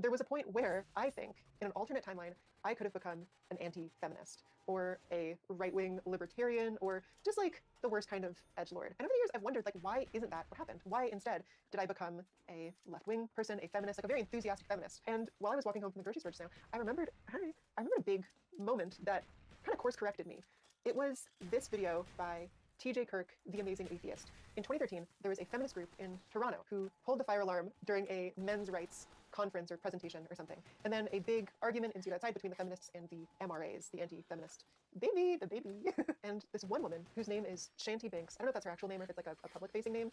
there was a point where I think, in an alternate timeline, I could have become an anti-feminist or a right-wing libertarian or just like the worst kind of edgelord. And over the years, I've wondered, like, why isn't that what happened? Why instead did I become a left-wing person, a feminist, like a very enthusiastic feminist? And while I was walking home from the grocery store just now, I remembered a big moment that kind of course-corrected me. It was this video by TJ Kirk, the amazing atheist. In 2013, there was a feminist group in Toronto who pulled the fire alarm during a men's rights conference or presentation or something. And then a big argument ensued outside between the feminists and the MRAs, the anti-feminist the baby. And this one woman, whose name is Shanty Banks, I don't know if that's her actual name or if it's like a public-facing name,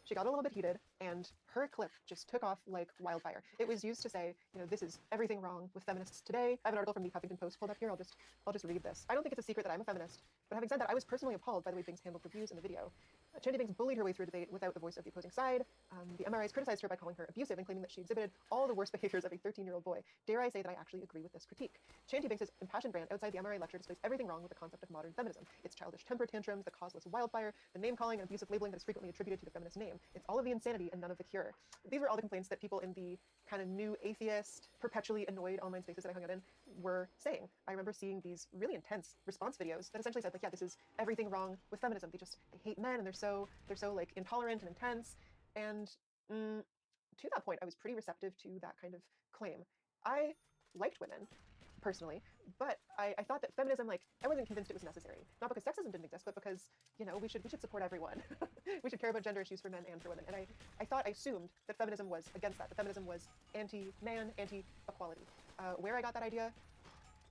she got a little bit heated, and her clip just took off like wildfire. It was used to say, this is everything wrong with feminists today. I have an article from the Huffington Post pulled up here. I'll just read this. I don't think it's a secret that I'm a feminist, but having said that, I was personally appalled by the way Banks handled reviews in the video. Shanty Banks bullied her way through a debate without the voice of the opposing side. The MRIs criticized her by calling her abusive and claiming that she exhibited all the worst behaviors of a 13-year-old boy. Dare I say that I actually agree with this critique. Shanty Banks' impassioned rant outside the MRI lecture displays everything wrong with the concept of modern feminism. Its childish temper tantrums, the causeless wildfire, the name-calling and abusive labeling that is frequently attributed to the feminist name. It's all of the insanity and none of the cure. These were all the complaints that people in the kind of new atheist, perpetually annoyed online spaces that I hung out in were saying. I remember seeing these really intense response videos that essentially said, like, yeah, this is everything wrong with feminism. They hate men and they're so like intolerant and intense. And to that point, I was pretty receptive to that kind of claim. I liked women personally, but I thought that feminism, like, I wasn't convinced it was necessary. Not because sexism didn't exist, but because, we should support everyone. We should care about gender issues for men and for women. And I assumed that feminism was against that feminism was anti-man, anti-equality. Where I got that idea,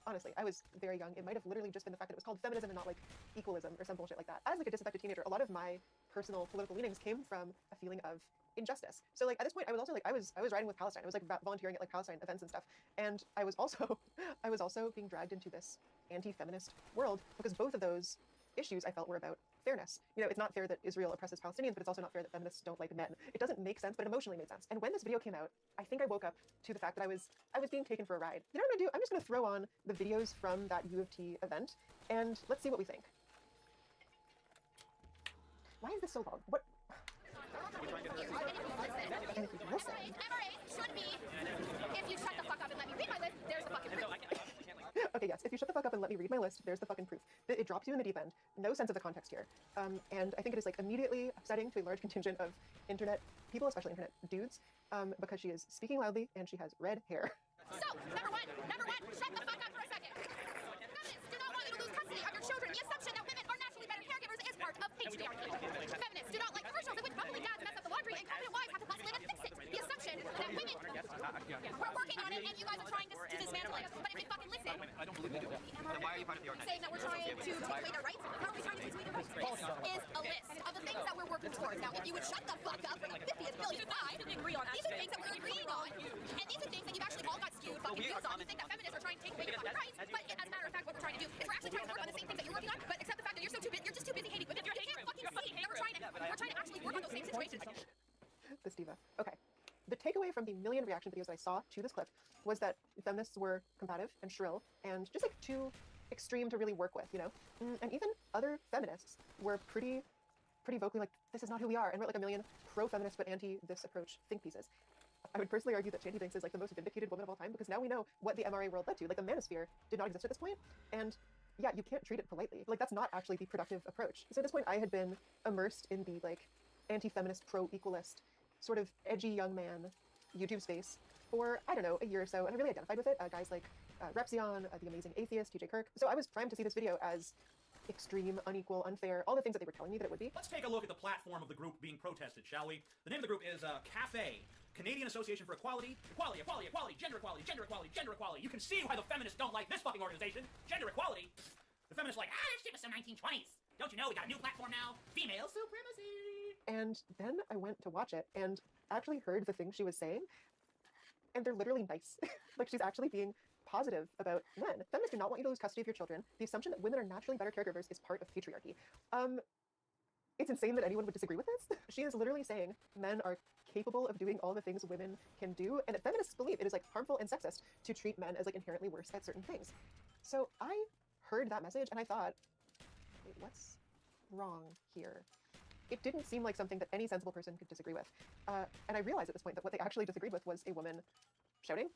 honestly, I was very young. It might have literally just been the fact that it was called feminism and not like equalism or some bullshit like that. As like a disaffected teenager, a lot of my personal political leanings came from a feeling of injustice. So like at this point, I was also like, I was riding with Palestine. I was like volunteering at like Palestine events and stuff. And I was also being dragged into this anti-feminist world because both of those issues I felt were about fairness. It's not fair that Israel oppresses Palestinians, but it's also not fair that feminists don't like men. It doesn't make sense, but it emotionally made sense. And when this video came out, I think I woke up to the fact that I was being taken for a ride. You know what I'm gonna do? I'm just gonna throw on the videos from that U of T event, and let's see what we think. Why is this so long? What? And if you listen. MRA should be, if you shut the fuck up and let me read my list, there's the fucking proof. Okay, yes, if you shut the fuck up and let me read my list, there's the fucking proof. It drops you in the deep end. No sense of the context here. And I think it is like immediately upsetting to a large contingent of internet people, especially internet dudes, because she is speaking loudly and she has red hair. So, number one, shut the fuck up for a second. Feminists do not want you to lose custody of your children. The assumption that women are naturally better caregivers is part of patriarchy. Feminists do not like commercials in which bumbling dads mess up the laundry and competent wives have to muscle in and fix it. The assumption that women... We're working on it and you guys are trying to dismantle it, but if you fucking listen... I don't believe you do. Then why are you part of the organization? Saying that we're trying to take away their rights? How are we trying to take away their rights? This is a list of the things that we're working towards. Now, if you would shut the fuck up for the 50th billion time, these are things that we're agreeing on. And these are things that you've actually all got skewed fucking views on. You think that feminists are trying to take away your fucking rights, but as a matter of fact, what we're trying to do is we're actually trying to work on the same things that you're working on, but except the fact that you're just too busy hating women. You can't fucking see that we're trying to actually work on those same situations. This diva. Okay. The takeaway from the million reaction videos that I saw to this clip was that feminists were combative and shrill and just like too extreme to really work with, And even other feminists were pretty vocally like, this is not who we are, and wrote like a million pro-feminist but anti-this approach think pieces. I would personally argue that Shanty Banks is like the most vindicated woman of all time because now we know what the MRA world led to. Like the manosphere did not exist at this point, and yeah, you can't treat it politely. Like that's not actually the productive approach. So at this point, I had been immersed in the like anti-feminist, pro-equalist, sort of edgy young man YouTube space for, I don't know, a year or so, and I really identified with it. Guys like Repzion, the amazing atheist, TJ Kirk. So I was primed to see this video as extreme, unequal, unfair, all the things that they were telling me that it would be. Let's take a look at the platform of the group being protested, shall we? The name of the group is CAFE, Canadian Association for Equality, Gender Equality. You can see why the feminists don't like this fucking organization. Gender equality. The feminists are like, that shit was some 1920s. Don't you know we got a new platform now? Female supremacy. And then I went to watch it and actually heard the things she was saying, and they're literally nice. Like she's actually being positive about men. Feminists do not want you to lose custody of your children. The assumption that women are naturally better caregivers is part of patriarchy. It's insane that anyone would disagree with this. She is literally saying men are capable of doing all the things women can do, and that feminists believe it is like harmful and sexist to treat men as like inherently worse at certain things. So I heard that message and I thought, wait, what's wrong here? It didn't seem like something that any sensible person could disagree with. And I realized at this point that what they actually disagreed with was a woman shouting.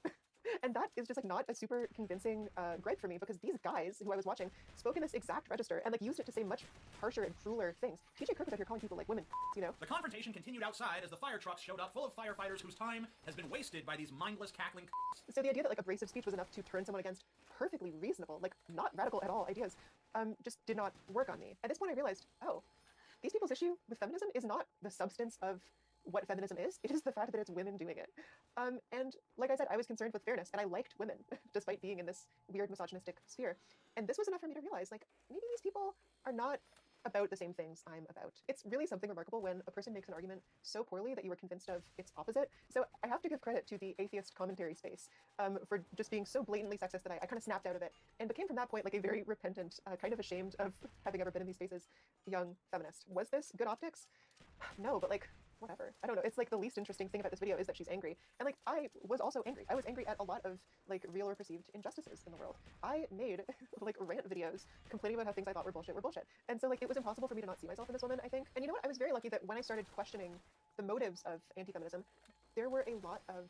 And that is just like not a super convincing gripe for me, because these guys who I was watching spoke in this exact register and like used it to say much harsher and crueler things. TJ Kirk was out here calling people like women, you know? The confrontation continued outside as the fire trucks showed up full of firefighters whose time has been wasted by these mindless cackling So the idea that like abrasive speech was enough to turn someone against perfectly reasonable, like not radical at all ideas, just did not work on me. At this point I realized, oh, these people's issue with feminism is not the substance of what feminism is, it is the fact that it's women doing it. And like I said, I was concerned with fairness, and I liked women, despite being in this weird misogynistic sphere. And this was enough for me to realize, like, maybe these people are not about the same things I'm about. It's really something remarkable when a person makes an argument so poorly that you were convinced of its opposite. So I have to give credit to the atheist commentary space for just being so blatantly sexist that I kind of snapped out of it and became from that point like a very repentant, kind of ashamed of having ever been in these spaces, young feminist. Was this good optics? No, but like, whatever. I don't know. It's like the least interesting thing about this video is that she's angry. And like, I was also angry. I was angry at a lot of like real or perceived injustices in the world. I made like rant videos complaining about how things I thought were bullshit. And so like, it was impossible for me to not see myself in this woman, I think. And you know what? I was very lucky that when I started questioning the motives of anti-feminism, there were a lot of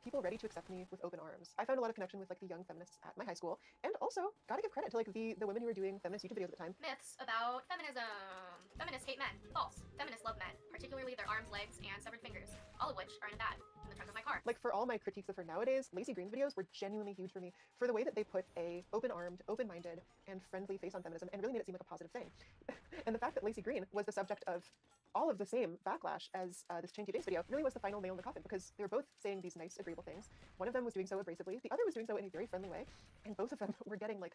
people ready to accept me with open arms. I found a lot of connection with like the young feminists at my high school, and also gotta give credit to like the women who were doing feminist YouTube videos at the time. Myths about feminism. Feminists hate men. False. Feminists love men, particularly their arms, legs, and severed fingers, all of which are in a bag in the trunk of my car. Like, for all my critiques of her nowadays, Lacey Green's videos were genuinely huge for me for the way that they put a open-armed, open-minded, and friendly face on feminism and really made it seem like a positive thing. And the fact that Lacey Green was the subject of all of the same backlash as this Chanty Base video really was the final nail in the coffin, because they were both saying these nice, agreeable things. One of them was doing so abrasively, the other was doing so in a very friendly way, and both of them were getting like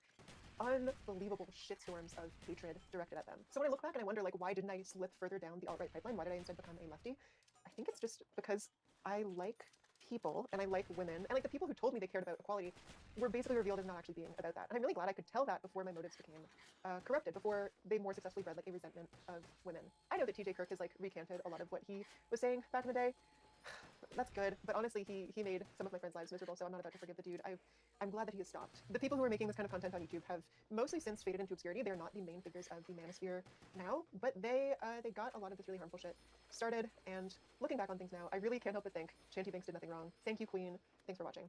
unbelievable shitstorms of hatred directed at them. So when I look back and I wonder, like, why didn't I slip further down the alt-right pipeline? Why did I instead become a lefty? I think it's just because I like people and I like women, and like the people who told me they cared about equality were basically revealed as not actually being about that. And I'm really glad I could tell that before my motives became corrupted, before they more successfully bred like a resentment of women. I know that TJ Kirk has like recanted a lot of what he was saying back in the day. That's good, but honestly, he made some of my friends' lives miserable, so I'm not about to forgive the dude. I'm glad that he has stopped. The people who are making this kind of content on YouTube have mostly since faded into obscurity. They're not the main figures of the manosphere now, but they got a lot of this really harmful shit started, and looking back on things now, I really can't help but think Chanty Banks did nothing wrong. Thank you, Queen. Thanks for watching.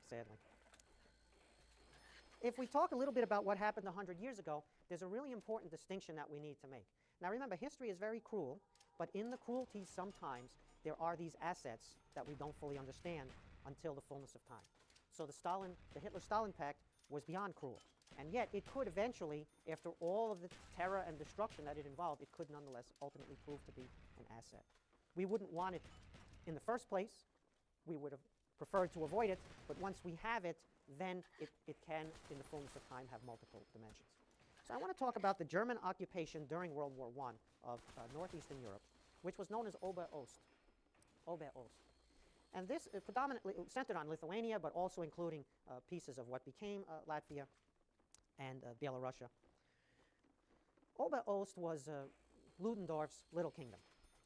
Sadly. If we talk a little bit about what happened 100 years ago, there's a really important distinction that we need to make. Now remember, history is very cruel, but in the cruelty sometimes there are these assets that we don't fully understand until the fullness of time. So the Hitler-Stalin pact was beyond cruel, and yet it could eventually, after all of the terror and destruction that it involved, it could nonetheless ultimately prove to be an asset. We wouldn't want it in the first place. We would have preferred to avoid it, but once we have it, then it can, in the fullness of time, have multiple dimensions. So I want to talk about the German occupation during World War I of northeastern Europe, which was known as Ober-Ost. Ober-Ost. And this predominantly centered on Lithuania, but also including pieces of what became Latvia and Belarusia. Ober-Ost was Ludendorff's little kingdom.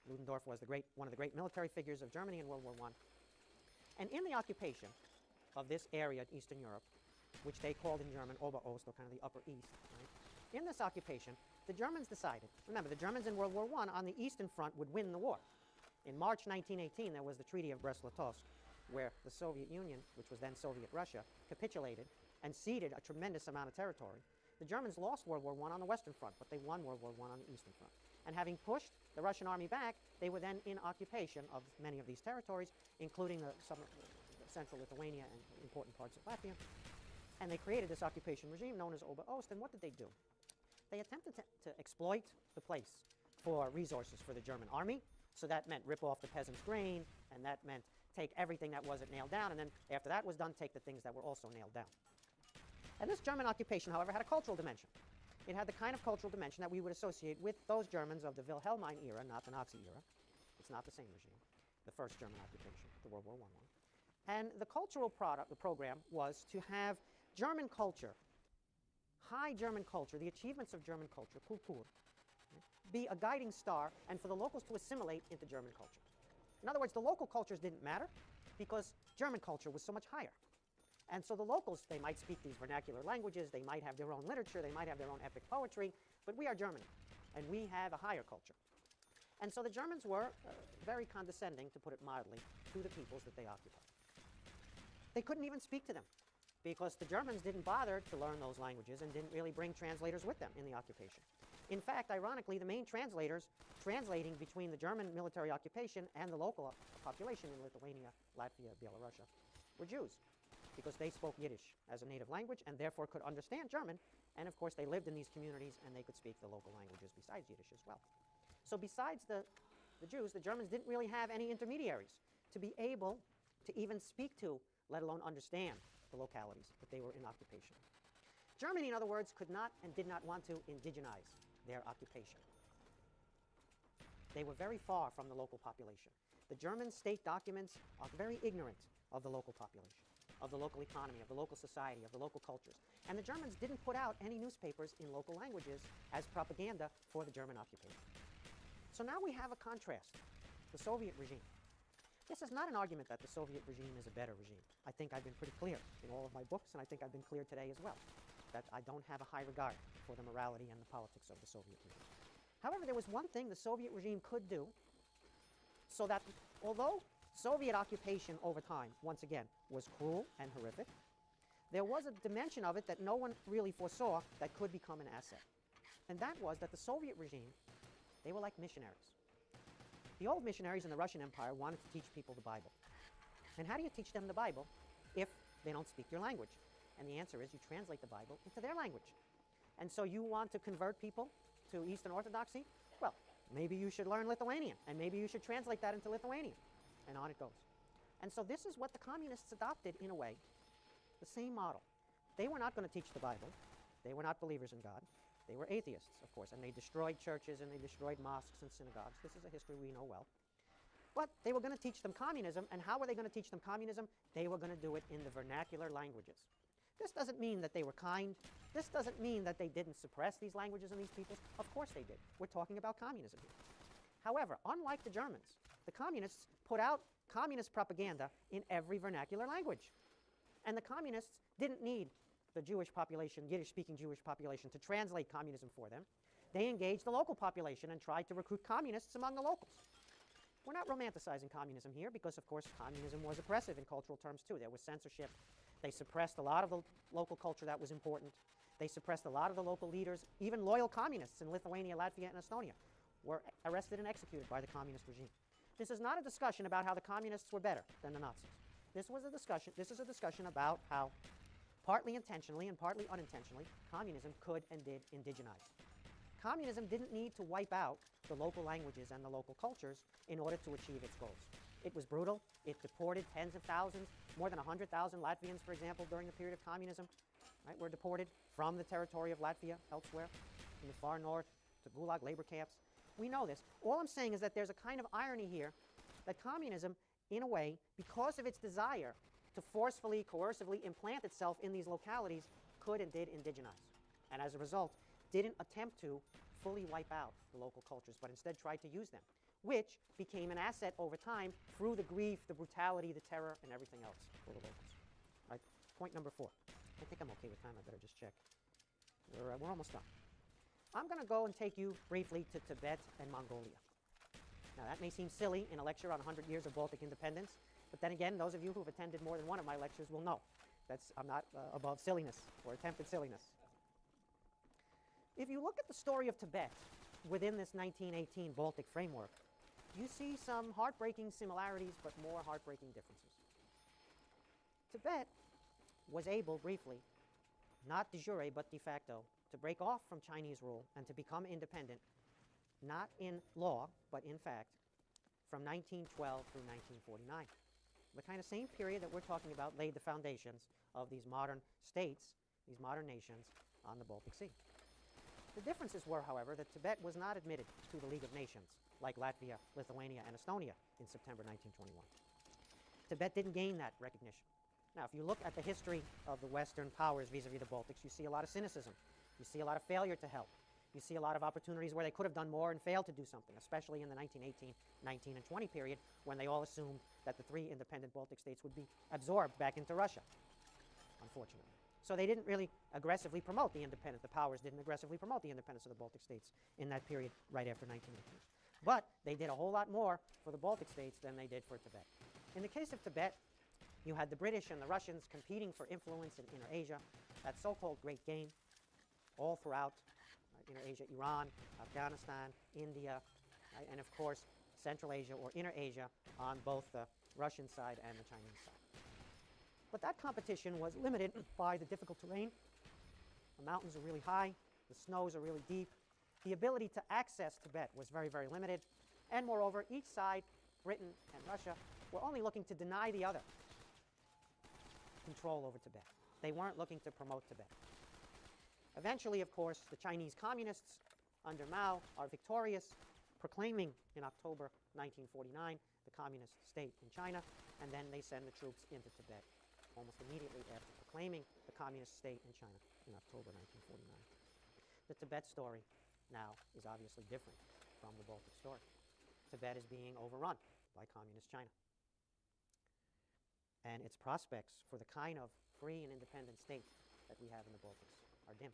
Ludendorff was one of the great military figures of Germany in World War I. And in the occupation of this area in Eastern Europe, which they called in German Oberost, or kind of the Upper East, right? In this occupation, the Germans decided, remember, the Germans in World War I on the Eastern Front would win the war. In March 1918, there was the Treaty of Brest-Litovsk, where the Soviet Union, which was then Soviet Russia, capitulated and ceded a tremendous amount of territory. The Germans lost World War I on the Western Front, but they won World War I on the Eastern Front. And having pushed the Russian army back, they were then in occupation of many of these territories, including some central Lithuania and important parts of Latvia. And they created this occupation regime known as Oberost. And what did they do? They attempted to exploit the place for resources for the German army. So that meant rip off the peasants' grain, and that meant take everything that wasn't nailed down, and then after that was done, take the things that were also nailed down. And this German occupation, however, had a cultural dimension. It had the kind of cultural dimension that we would associate with those Germans of the Wilhelmine era, not the Nazi era. It's not the same regime, the first German occupation, the World War I one. And the cultural program was to have German culture, high German culture, the achievements of German culture, Kultur, be a guiding star, and for the locals to assimilate into German culture. In other words, the local cultures didn't matter because German culture was so much higher. And so the locals, they might speak these vernacular languages, they might have their own literature, they might have their own epic poetry, but we are Germany, and we have a higher culture. And so the Germans were very condescending, to put it mildly, to the peoples that they occupied. They couldn't even speak to them because the Germans didn't bother to learn those languages and didn't really bring translators with them in the occupation. In fact, ironically, the main translators translating between the German military occupation and the local population in Lithuania, Latvia, Belarusia were Jews, because they spoke Yiddish as a native language and therefore could understand German. And of course, they lived in these communities and they could speak the local languages besides Yiddish as well. So besides the Jews, the Germans didn't really have any intermediaries to be able to even speak to, let alone understand, the localities that they were in occupation. Germany, in other words, could not and did not want to indigenize their occupation. They were very far from the local population. The German state documents are very ignorant of the local population, of the local economy, of the local society, of the local cultures. And the Germans didn't put out any newspapers in local languages as propaganda for the German occupation. So now we have a contrast, the Soviet regime. This is not an argument that the Soviet regime is a better regime. I think I've been pretty clear in all of my books, and I think I've been clear today as well, that I don't have a high regard for the morality and the politics of the Soviet regime. However, there was one thing the Soviet regime could do, so that although Soviet occupation over time, once again, was cruel and horrific, there was a dimension of it that no one really foresaw that could become an asset. And that was that the Soviet regime, they were like missionaries. The old missionaries in the Russian Empire wanted to teach people the Bible. And how do you teach them the Bible if they don't speak your language? And the answer is you translate the Bible into their language. And so you want to convert people to Eastern Orthodoxy? Well, maybe you should learn Lithuanian, and maybe you should translate that into Lithuanian. And on it goes. And so this is what the communists adopted, in a way, the same model. They were not going to teach the Bible. They were not believers in God. They were atheists, of course, and they destroyed churches and they destroyed mosques and synagogues. This is a history we know well. But they were going to teach them communism, and how were they going to teach them communism? They were going to do it in the vernacular languages. This doesn't mean that they were kind. This doesn't mean that they didn't suppress these languages and these peoples. Of course they did. We're talking about communism here. However, unlike the Germans, the communists put out communist propaganda in every vernacular language. And the communists didn't need the Jewish population, Yiddish-speaking Jewish population, to translate communism for them. They engaged the local population and tried to recruit communists among the locals. We're not romanticizing communism here because, of course, communism was oppressive in cultural terms, too. There was censorship. They suppressed a lot of the local culture that was important. They suppressed a lot of the local leaders. Even loyal communists in Lithuania, Latvia, and Estonia were arrested and executed by the communist regime. This is not a discussion about how the communists were better than the Nazis. This is a discussion about how, partly intentionally and partly unintentionally, communism could and did indigenize. Communism didn't need to wipe out the local languages and the local cultures in order to achieve its goals. It was brutal. It deported tens of thousands, more than 100,000 Latvians, for example, during the period of communism, right, were deported from the territory of Latvia elsewhere, in the far north, to Gulag labor camps. We know this. All I'm saying is that there's a kind of irony here that communism, in a way, because of its desire to forcefully, coercively implant itself in these localities, could and did indigenize. And as a result, didn't attempt to fully wipe out the local cultures, but instead tried to use them. which became an asset over time through the grief, the brutality, the terror, and everything else for the locals. All right, point number 4. I think I'm okay with time. I better just check. We're almost done. I'm going to go and take you briefly to Tibet and Mongolia. Now, that may seem silly in a lecture on 100 years of Baltic independence, but then again, those of you who've attended more than one of my lectures will know I'm not above silliness or attempted silliness. If you look at the story of Tibet within this 1918 Baltic framework, you see some heartbreaking similarities, but more heartbreaking differences. Tibet was able, briefly, not de jure but de facto, to break off from Chinese rule and to become independent, not in law, but in fact, from 1912 through 1949. The kind of same period that we're talking about laid the foundations of these modern states, these modern nations on the Baltic Sea. The differences were, however, that Tibet was not admitted to the League of Nations, like Latvia, Lithuania, and Estonia in September 1921. Tibet didn't gain that recognition. Now, if you look at the history of the Western powers vis-a-vis the Baltics, you see a lot of cynicism. You see a lot of failure to help. You see a lot of opportunities where they could have done more and failed to do something, especially in the 1918, 19, and 20 period, when they all assumed that the 3 independent Baltic states would be absorbed back into Russia, unfortunately. So they didn't really aggressively promote the independence. The powers didn't aggressively promote the independence of the Baltic states in that period right after 1918. But they did a whole lot more for the Baltic states than they did for Tibet. In the case of Tibet, you had the British and the Russians competing for influence in Inner Asia, that so-called Great Game, all throughout Inner Asia, Iran, Afghanistan, India, and of course Central Asia or Inner Asia on both the Russian side and the Chinese side. But that competition was limited by the difficult terrain. The mountains are really high, the snows are really deep. The ability to access Tibet was very, very limited. And moreover, each side, Britain and Russia, were only looking to deny the other control over Tibet. They weren't looking to promote Tibet. Eventually, of course, the Chinese communists under Mao are victorious, proclaiming in October 1949 the communist state in China, and then they send the troops into Tibet almost immediately after proclaiming the communist state in China in October 1949. The Tibet story now is obviously different from the Baltic story. Tibet is being overrun by communist China. And its prospects for the kind of free and independent state that we have in the Baltics are dim.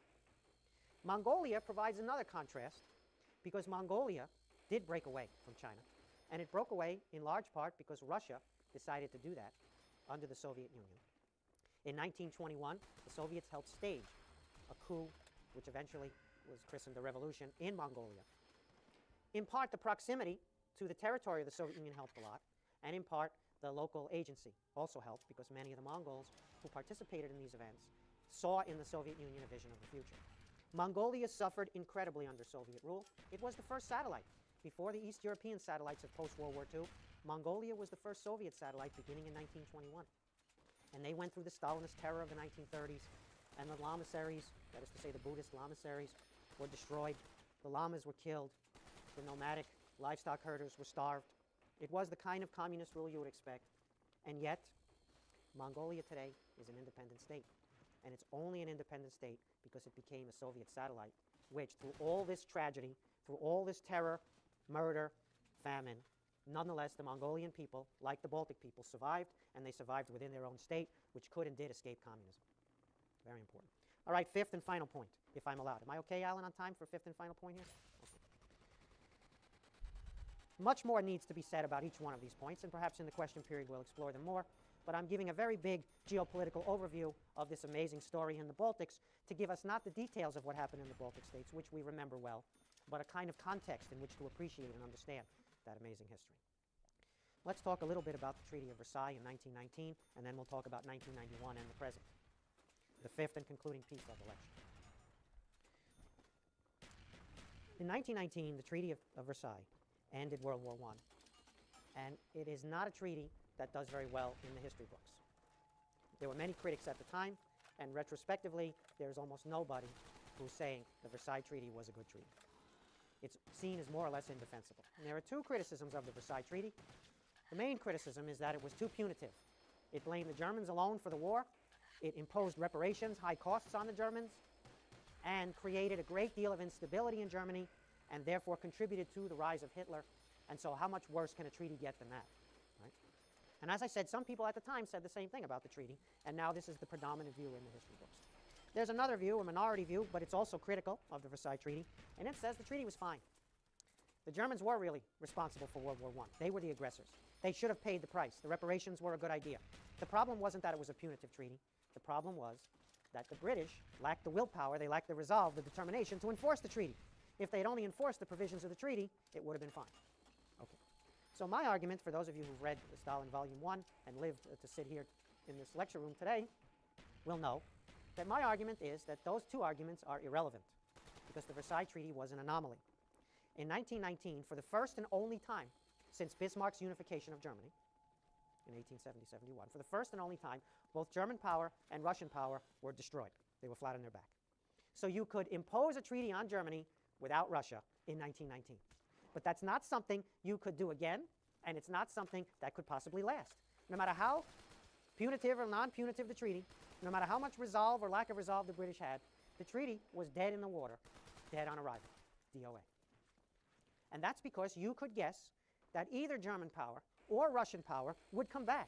Mongolia provides another contrast because Mongolia did break away from China, and it broke away in large part because Russia decided to do that under the Soviet Union. In 1921, the Soviets helped stage a coup which eventually was christened the revolution in Mongolia. In part, the proximity to the territory of the Soviet Union helped a lot, and in part, the local agency also helped because many of the Mongols who participated in these events saw in the Soviet Union a vision of the future. Mongolia suffered incredibly under Soviet rule. It was the first satellite. Before the East European satellites of post-World War II, Mongolia was the first Soviet satellite beginning in 1921. And they went through the Stalinist terror of the 1930s, and the lamasseries, that is to say the Buddhist lamasseries, were destroyed. The lamas were killed. The nomadic livestock herders were starved. It was the kind of communist rule you would expect. And yet, Mongolia today is an independent state. And it's only an independent state because it became a Soviet satellite, which through all this tragedy, through all this terror, murder, famine, nonetheless the Mongolian people, like the Baltic people, survived, and they survived within their own state, which could and did escape communism. Very important. All right, fifth and final point, if I'm allowed. Am I okay, Alan, on time for fifth and final point here? Okay. Much more needs to be said about each one of these points, and perhaps in the question period we'll explore them more. But I'm giving a very big geopolitical overview of this amazing story in the Baltics to give us not the details of what happened in the Baltic states, which we remember well, but a kind of context in which to appreciate and understand that amazing history. Let's talk a little bit about the Treaty of Versailles in 1919, and then we'll talk about 1991 and the present, the fifth and concluding piece of the lecture. In 1919, the Treaty of Versailles ended World War I, and it is not a treaty that does very well in the history books. There were many critics at the time, and retrospectively, there's almost nobody who's saying the Versailles Treaty was a good treaty. It's seen as more or less indefensible. And there are two criticisms of the Versailles Treaty. The main criticism is that it was too punitive. It blamed the Germans alone for the war. It imposed reparations, high costs on the Germans, and created a great deal of instability in Germany, and therefore contributed to the rise of Hitler And so how much worse can a treaty get than that? Right? And as I said, some people at the time said the same thing about the treaty, and now this is the predominant view in the history books. There's another view, a minority view, but it's also critical of the Versailles Treaty, and it says the treaty was fine. The Germans were really responsible for World War I. They were the aggressors. They should have paid the price. The reparations were a good idea. The problem wasn't that it was a punitive treaty. The problem was that the British lacked the willpower, they lacked the resolve, the determination to enforce the treaty. If they'd only enforced the provisions of the treaty, it would have been fine. Okay. So my argument, for those of you who've read Stalin Volume 1 and lived to sit here in this lecture room today, will know that my argument is that those two arguments are irrelevant because the Versailles Treaty was an anomaly. In 1919, for the first and only time since Bismarck's unification of Germany, in 1870-71, for the first and only time, both German power and Russian power were destroyed. They were flat on their back. So you could impose a treaty on Germany without Russia in 1919. But that's not something you could do again, and it's not something that could possibly last. No matter how punitive or non-punitive the treaty, no matter how much resolve or lack of resolve the British had, the treaty was dead in the water, dead on arrival, DOA. And that's because you could guess that either German power or Russian power would come back.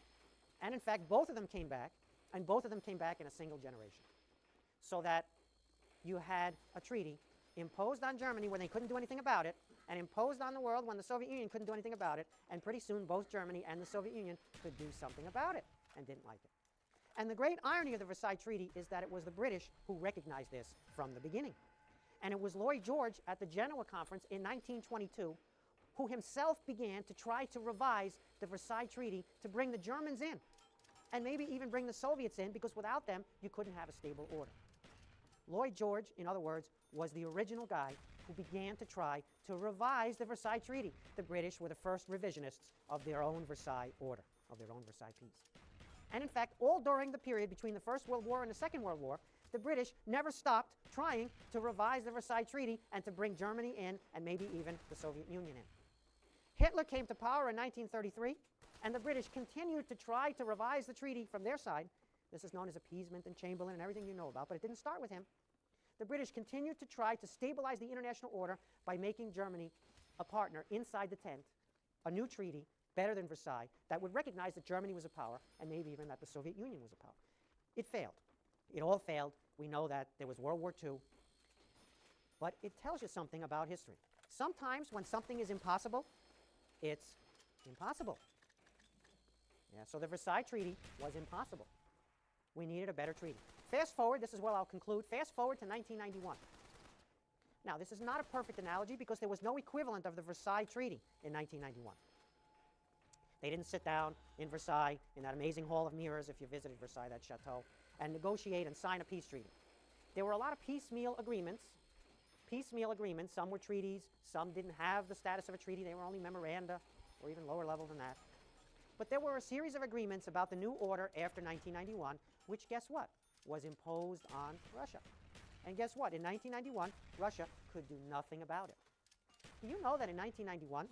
And in fact, both of them came back, and both of them came back in a single generation. So that you had a treaty imposed on Germany when they couldn't do anything about it, and imposed on the world when the Soviet Union couldn't do anything about it, and pretty soon both Germany and the Soviet Union could do something about it and didn't like it. And the great irony of the Versailles Treaty is that it was the British who recognized this from the beginning. And it was Lloyd George at the Genoa Conference in 1922 who himself began to try to revise the Versailles Treaty to bring the Germans in, and maybe even bring the Soviets in, because without them, you couldn't have a stable order. Lloyd George, in other words, was the original guy who began to try to revise the Versailles Treaty. The British were the first revisionists of their own Versailles order, of their own Versailles peace. And in fact, all during the period between the First World War and the Second World War, the British never stopped trying to revise the Versailles Treaty and to bring Germany in, and maybe even the Soviet Union in. Hitler came to power in 1933, and the British continued to try to revise the treaty from their side. This is known as appeasement and Chamberlain and everything you know about, but it didn't start with him. The British continued to try to stabilize the international order by making Germany a partner inside the tent, a new treaty, better than Versailles, that would recognize that Germany was a power, and maybe even that the Soviet Union was a power. It failed. It all failed. We know that there was World War II. But it tells you something about history. Sometimes when something is impossible, it's impossible. Yeah, so the Versailles Treaty was impossible. We needed a better treaty. Fast forward, this is where I'll conclude, fast forward to 1991. Now, this is not a perfect analogy because there was no equivalent of the Versailles Treaty in 1991. They didn't sit down in Versailles, in that amazing Hall of Mirrors, if you visited Versailles, that chateau, and negotiate and sign a peace treaty. There were a lot of piecemeal agreements. Some were treaties, some didn't have the status of a treaty, they were only memoranda, or even lower level than that. But there were a series of agreements about the new order after 1991, which, guess what, was imposed on Russia. And guess what, in 1991, Russia could do nothing about it. Do you know that in 1991,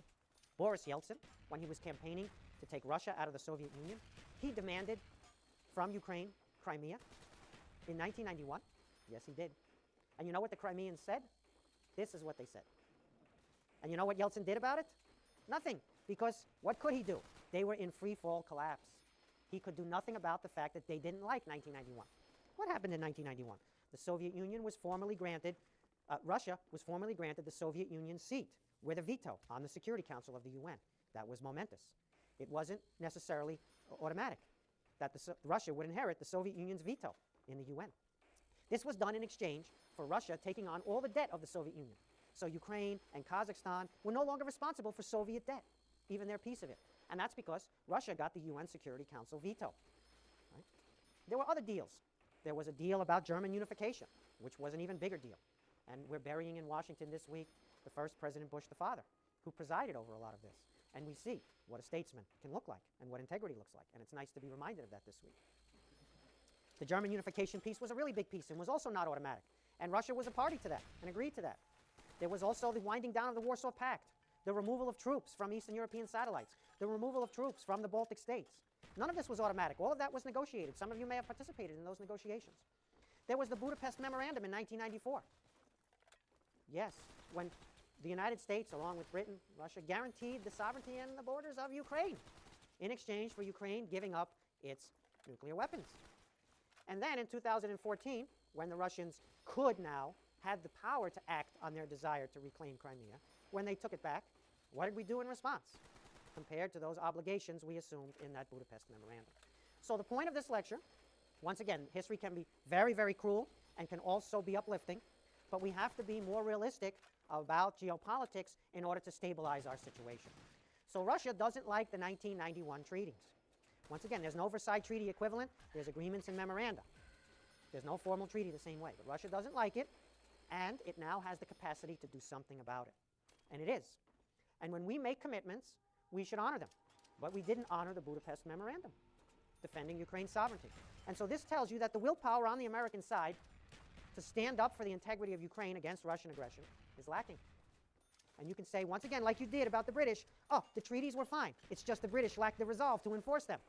Boris Yeltsin, when he was campaigning to take Russia out of the Soviet Union, he demanded from Ukraine Crimea in 1991? Yes, he did. And you know what the Crimeans said? This is what they said. And you know what Yeltsin did about it? Nothing. Because what could he do? They were in free fall collapse. He could do nothing about the fact that they didn't like 1991. What happened in 1991? The Soviet Union was formally granted, Russia was formally granted the Soviet Union seat with a veto on the Security Council of the UN. That was momentous. It wasn't necessarily automatic that Russia would inherit the Soviet Union's veto in the UN. This was done in exchange for Russia taking on all the debt of the Soviet Union. So Ukraine and Kazakhstan were no longer responsible for Soviet debt, even their piece of it. And that's because Russia got the UN Security Council veto. Right? There were other deals. There was a deal about German unification, which was an even bigger deal. And we're burying in Washington this week the first President Bush the father, who presided over a lot of this. And we see what a statesman can look like and what integrity looks like. And it's nice to be reminded of that this week. The German unification peace was a really big peace and was also not automatic. And Russia was a party to that and agreed to that. There was also the winding down of the Warsaw Pact, the removal of troops from Eastern European satellites, the removal of troops from the Baltic states. None of this was automatic. All of that was negotiated. Some of you may have participated in those negotiations. There was the Budapest Memorandum in 1994. Yes, when the United States, along with Britain, Russia, guaranteed the sovereignty and the borders of Ukraine in exchange for Ukraine giving up its nuclear weapons. And then in 2014, when the Russians could now had the power to act on their desire to reclaim Crimea, when they took it back, what did we do in response compared to those obligations we assumed in that Budapest Memorandum? So the point of this lecture, once again, history can be very, very cruel and can also be uplifting, but we have to be more realistic about geopolitics in order to stabilize our situation. So Russia doesn't like the 1991 treaties. Once again, there's no Versailles Treaty equivalent. There's agreements and memoranda. There's no formal treaty the same way. But Russia doesn't like it, and it now has the capacity to do something about it. And it is. And when we make commitments, we should honor them. But we didn't honor the Budapest Memorandum, defending Ukraine's sovereignty. And so this tells you that the willpower on the American side to stand up for the integrity of Ukraine against Russian aggression is lacking. And you can say, once again, like you did about the British, oh, the treaties were fine. It's just the British lacked the resolve to enforce them.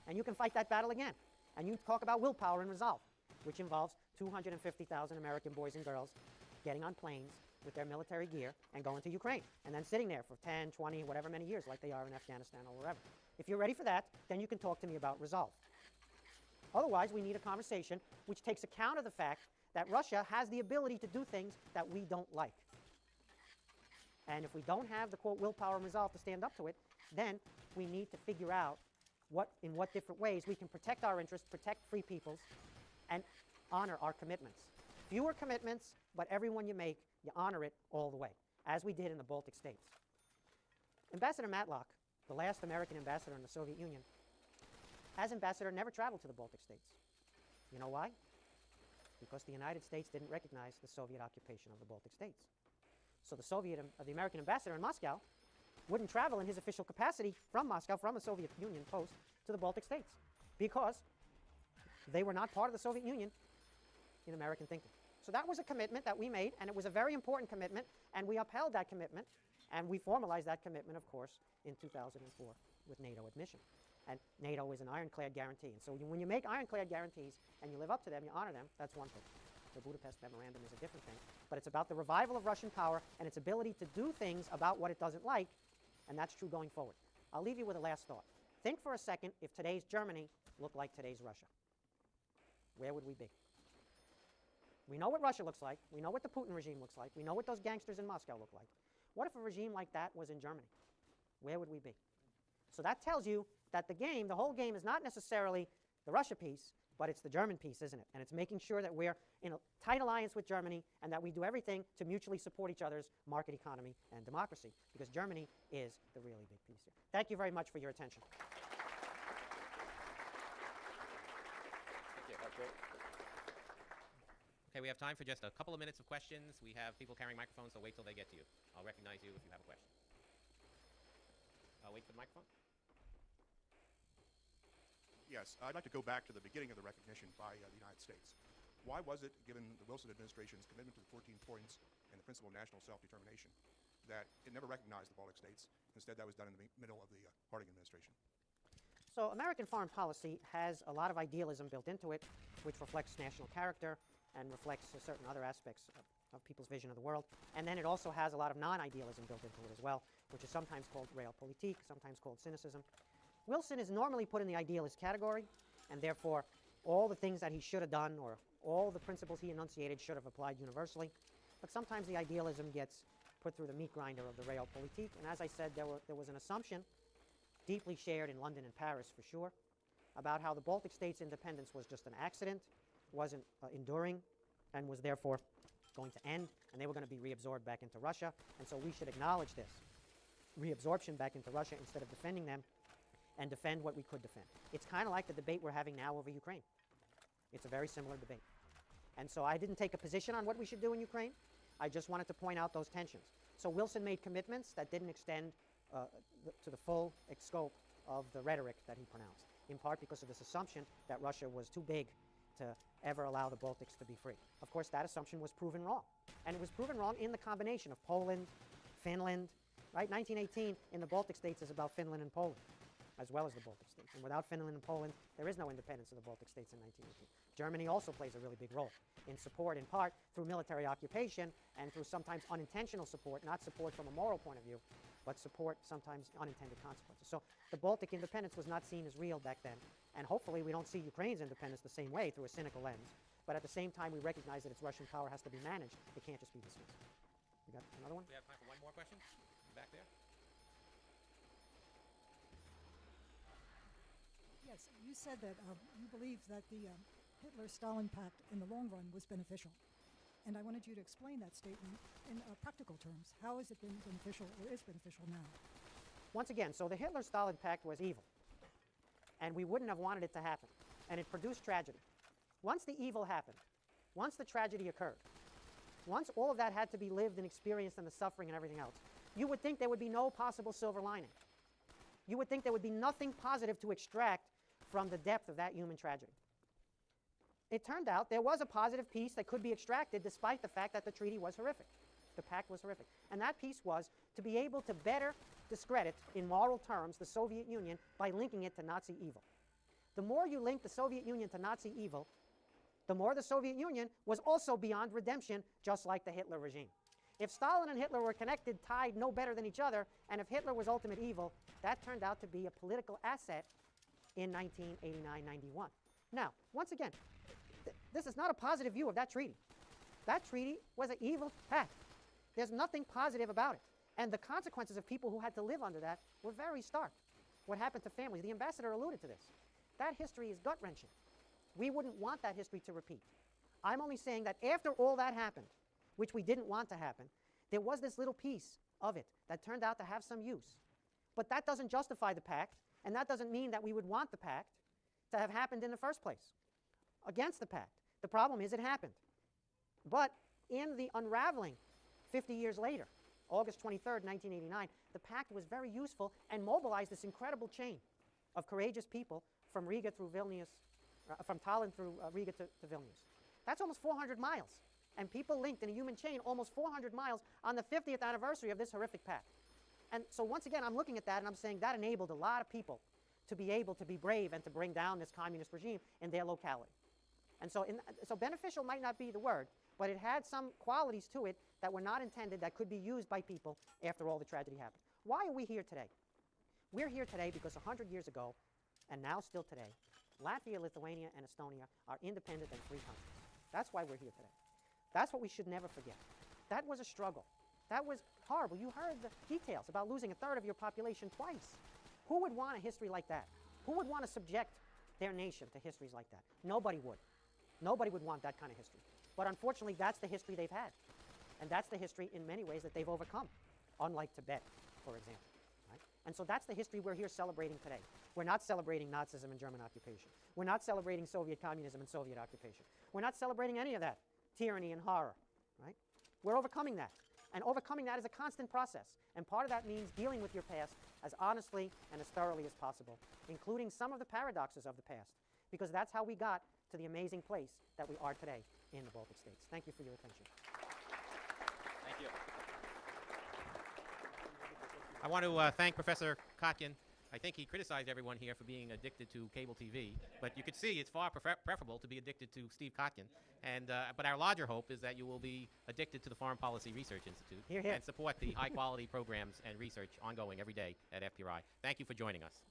And you can fight that battle again. And you talk about willpower and resolve, which involves 250,000 American boys and girls getting on planes with their military gear and going to Ukraine, and then sitting there for 10, 20, whatever many years, like they are in Afghanistan or wherever. If you're ready for that, then you can talk to me about resolve. Otherwise, we need a conversation which takes account of the fact that Russia has the ability to do things that we don't like. And if we don't have the, quote, willpower and resolve to stand up to it, then we need to figure out in what different ways we can protect our interests, protect free peoples, and honor our commitments. Fewer commitments, but every one you make, you honor it all the way, as we did in the Baltic states. Ambassador Matlock, the last American ambassador in the Soviet Union, as ambassador never traveled to the Baltic states. You know why? Because the United States didn't recognize the Soviet occupation of the Baltic states. So the American ambassador in Moscow wouldn't travel in his official capacity from Moscow, from a Soviet Union post, to the Baltic states, because they were not part of the Soviet Union in American thinking. So that was a commitment that we made, and it was a very important commitment, and we upheld that commitment, and we formalized that commitment, of course, in 2004 with NATO admission. And NATO is an ironclad guarantee. And so when you make ironclad guarantees and you live up to them, you honor them, that's one thing. The Budapest Memorandum is a different thing. But it's about the revival of Russian power and its ability to do things about what it doesn't like, and that's true going forward. I'll leave you with a last thought. Think for a second if today's Germany looked like today's Russia. Where would we be? We know what Russia looks like. We know what the Putin regime looks like. We know what those gangsters in Moscow look like. What if a regime like that was in Germany? Where would we be? So that tells you that the whole game is not necessarily the Russia piece, but it's the German piece, isn't it? And it's making sure that we're in a tight alliance with Germany and that we do everything to mutually support each other's market economy and democracy, because Germany is the really big piece here. Thank you very much for your attention. Thank you. That's great. Okay, we have time for just a couple of minutes of questions. We have people carrying microphones, so wait till they get to you. I'll recognize you if you have a question. Wait for the microphone. Yes, I'd like to go back to the beginning of the recognition by the United States. Why was it, given the Wilson administration's commitment to the 14 points and the principle of national self-determination, that it never recognized the Baltic states? Instead, that was done in the middle of the Harding administration. So American foreign policy has a lot of idealism built into it, which reflects national character and reflects certain other aspects of people's vision of the world. And then it also has a lot of non-idealism built into it as well, which is sometimes called realpolitik, sometimes called cynicism. Wilson is normally put in the idealist category, and therefore all the things that he should have done or all the principles he enunciated should have applied universally. But sometimes the idealism gets put through the meat grinder of the realpolitik. And as I said, there was an assumption, deeply shared in London and Paris for sure, about how the Baltic states' independence was just an accident, wasn't enduring, and was therefore going to end, and they were going to be reabsorbed back into Russia. And so we should acknowledge this reabsorption back into Russia instead of defending them, and defend what we could defend. It's kind of like the debate we're having now over Ukraine. It's a very similar debate. And so I didn't take a position on what we should do in Ukraine. I just wanted to point out those tensions. So Wilson made commitments that didn't extend to the full scope of the rhetoric that he pronounced, in part because of this assumption that Russia was too big to ever allow the Baltics to be free. Of course, that assumption was proven wrong. And it was proven wrong in the combination of Poland, Finland, right? 1918 in the Baltic states is about Finland and Poland, as well as the Baltic states. And without Finland and Poland, there is no independence of the Baltic states in 1918. Germany also plays a really big role in support, in part through military occupation and through sometimes unintentional support, not support from a moral point of view, but support sometimes unintended consequences. So the Baltic independence was not seen as real back then, and hopefully we don't see Ukraine's independence the same way through a cynical lens. But at the same time, we recognize that its Russian power has to be managed. It can't just be dismissed. We got another one? We have time for one more question. Back there. Yes, you said that you believe that the Hitler-Stalin pact in the long run was beneficial. And I wanted you to explain that statement in practical terms. How has it been beneficial or is beneficial now? Once again, so the Hitler-Stalin pact was evil. And we wouldn't have wanted it to happen. And it produced tragedy. Once the evil happened, once the tragedy occurred, once all of that had to be lived and experienced and the suffering and everything else, you would think there would be no possible silver lining. You would think there would be nothing positive to extract from the depth of that human tragedy. It turned out there was a positive piece that could be extracted despite the fact that the treaty was horrific. The pact was horrific. And that piece was to be able to better discredit, in moral terms, the Soviet Union by linking it to Nazi evil. The more you link the Soviet Union to Nazi evil, the more the Soviet Union was also beyond redemption, just like the Hitler regime. If Stalin and Hitler were connected, tied, no better than each other, and if Hitler was ultimate evil, that turned out to be a political asset in 1989-91. Now, once again, this is not a positive view of that treaty. That treaty was an evil pact. There's nothing positive about it. And the consequences of people who had to live under that were very stark. What happened to families? The ambassador alluded to this. That history is gut-wrenching. We wouldn't want that history to repeat. I'm only saying that after all that happened, which we didn't want to happen, there was this little piece of it that turned out to have some use. But that doesn't justify the pact, and that doesn't mean that we would want the pact to have happened in the first place, against the pact. The problem is it happened. But in the unraveling 50 years later, August 23rd, 1989, the pact was very useful and mobilized this incredible chain of courageous people from Riga through Vilnius, from Tallinn through Riga to Vilnius. That's almost 400 miles. And people linked in a human chain almost 400 miles on the 50th anniversary of this horrific pact. And so once again, I'm looking at that and I'm saying that enabled a lot of people to be able to be brave and to bring down this communist regime in their locality. And so, so beneficial might not be the word, but it had some qualities to it that were not intended, that could be used by people after all the tragedy happened. Why are we here today? We're here today because 100 years ago, and now still today, Latvia, Lithuania, and Estonia are independent and free countries. That's why we're here today. That's what we should never forget. That was a struggle. That was horrible. You heard the details about losing a third of your population twice. Who would want a history like that? Who would want to subject their nation to histories like that? Nobody would. Nobody would want that kind of history. But unfortunately, that's the history they've had. And that's the history, in many ways, that they've overcome, unlike Tibet, for example. Right? And so that's the history we're here celebrating today. We're not celebrating Nazism and German occupation. We're not celebrating Soviet communism and Soviet occupation. We're not celebrating any of that, tyranny and horror. Right? We're overcoming that. And overcoming that is a constant process. And part of that means dealing with your past as honestly and as thoroughly as possible, including some of the paradoxes of the past, because that's how we got to the amazing place that we are today in the Baltic states. Thank you for your attention. Thank you. I want to thank Professor Kotkin. I think he criticized everyone here for being addicted to cable TV, but you could see it's far preferable to be addicted to Steve Kotkin. And but our larger hope is that you will be addicted to the Foreign Policy Research Institute and support the high-quality programs and research ongoing every day at FPRI. Thank you for joining us.